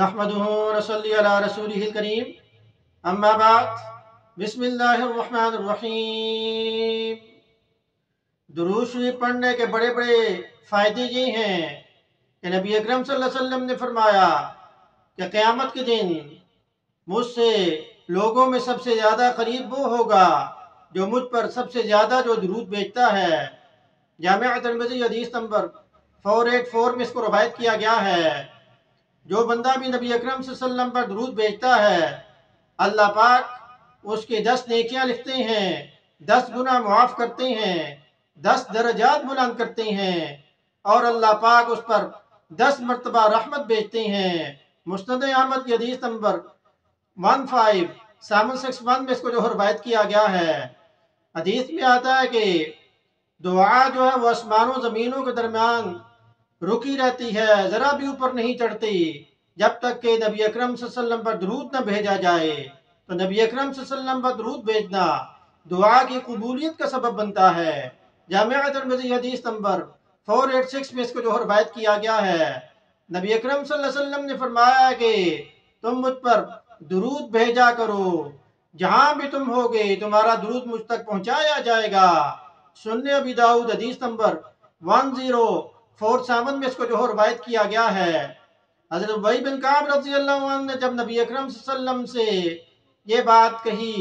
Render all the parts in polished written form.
نحمده ونصلي على رسوله الكريم اما بعد بسم اللہ الرحمن الرحیم۔ درود شریف پڑھنے کے بڑے بڑے فائدے یہ ہیں کہ نبی اکرم صلی اللہ علیہ وسلم نے فرمایا کہ قیامت کے دن مجھ سے لوگوں میں سب سے زیادہ قریب وہ ہوگا جو مجھ پر سب سے زیادہ جو درود بھیجتا ہے۔ جامع ترمذی حدیث نمبر 484 میں اس کو روایت کیا گیا ہے۔ جو بندہ بھی نبی اکرم صلی اللہ علیہ وسلم پر درود بھیجتا ہے اللہ پاک اس کی 10 نیکیاں لکھتے ہیں، 10 گناہ معاف کرتے ہیں، 10 درجات بلند کرتے ہیں اور اللہ پاک اس پر 10 مرتبہ رحمت بھیجتے ہیں۔ مسند احمد کی حدیث نمبر 1561 میں اس کو جو روایت کیا گیا ہے۔ حدیث میں آتا ہے کہ دعا جو ہے وہ آسمان و زمینوں کے درمیان رکی رہتی ہے، ذرا بھی اوپر نہیں چڑھتی جب تک کہ نبی اکرم صلی اللہ علیہ وسلم پر درود نہ بھیجا جائے۔ تو نبی اکرم صلی اللہ علیہ وسلم پر درود بھیجنا دعا کی قبولیت کا سبب بنتا ہے۔ جامع ترمذی حدیث نمبر 486 میں اس کو جو روایت کیا گیا ہے۔ نبی اکرم صلی اللہ علیہ وسلم نے فرمایا کہ تم مجھ پر درود بھیجا کرو، جہاں بھی تم ہوگے تمہارا درود مجھ تک پہنچایا جائے گا۔ سنن ابی داؤد حدیث نمبر 1047 میں اس کو جو روایت کیا گیا ہے۔ حضرت ابی بن کعب رضی اللہ عنہ نے جب نبی اکرم صلی اللہ علیہ وسلم سے یہ بات کہی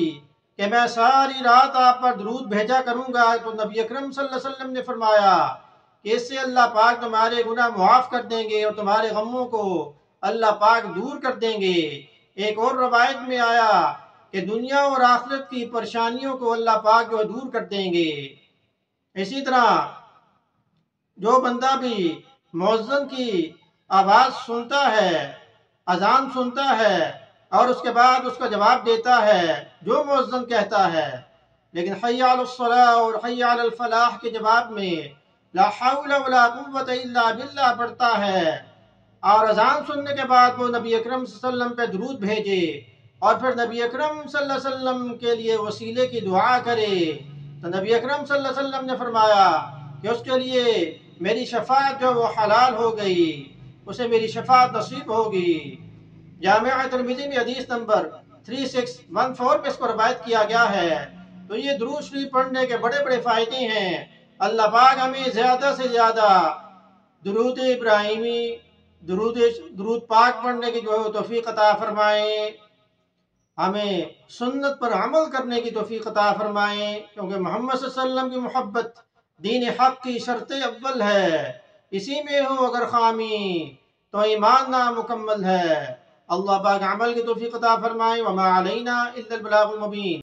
کہ میں ساری رات آپ پر درود بھیجا کروں گا، تو نبی اکرم صلی اللہ علیہ وسلم نے فرمایا کہ اس سے اللہ پاک تمہارے گناہ معاف کر دیں گے اور تمہارے غموں کو اللہ پاک دور کر دیں گے۔ ایک اور روایت میں آیا کہ دنیا اور آخرت کی پریشانیوں کو اللہ پاک جو دور کر دیں گے۔ اسی طرح جو بندہ بھی مؤذن کی آواز سنتا ہے، اذان سنتا ہے اور اس کے بعد اس کا جواب دیتا ہے جو مؤذن کہتا ہے، لیکن حی علی الصلاۃ اور حی علی الفلاح کے جواب میں لا حول ولا قوت الا باللہ پڑھتا ہے اور اذان سننے کے بعد وہ نبی اکرم صلی اللہ علیہ وسلم پہ درود بھیجے اور پھر نبی اکرم صلی اللہ علیہ وسلم کے لیے وسیلے کی دعا کرے، تو نبی اکرم صلی اللہ علیہ وسلم نے فرمایا کہ اس کے لیے میری شفاعت جو وہ حلال ہو گئی، اسے میری شفاعت نصیب ہوگی۔ جامع ترمذی میں حدیث نمبر 3614 میں اس کو روایت کیا گیا ہے۔ تو یہ درود شریف پڑھنے کے بڑے بڑے فائدے ہیں۔ اللہ پاک ہمیں زیادہ سے زیادہ درود ابراہیمی، درود پاک پڑھنے کی جو توفیق عطا فرمائیں، ہمیں سنت پر عمل کرنے کی توفیق عطا فرمائیں، کیونکہ محمد صلی اللہ علیہ وسلم کی محبت دین حق کی شرط اول ہے، اسی میں ہو اگر خامی تو ایمان نامکمل ہے۔ اللہ پاک عمل کی توفیق عطا فرمائے۔ وما علینا الا البلاغ المبین۔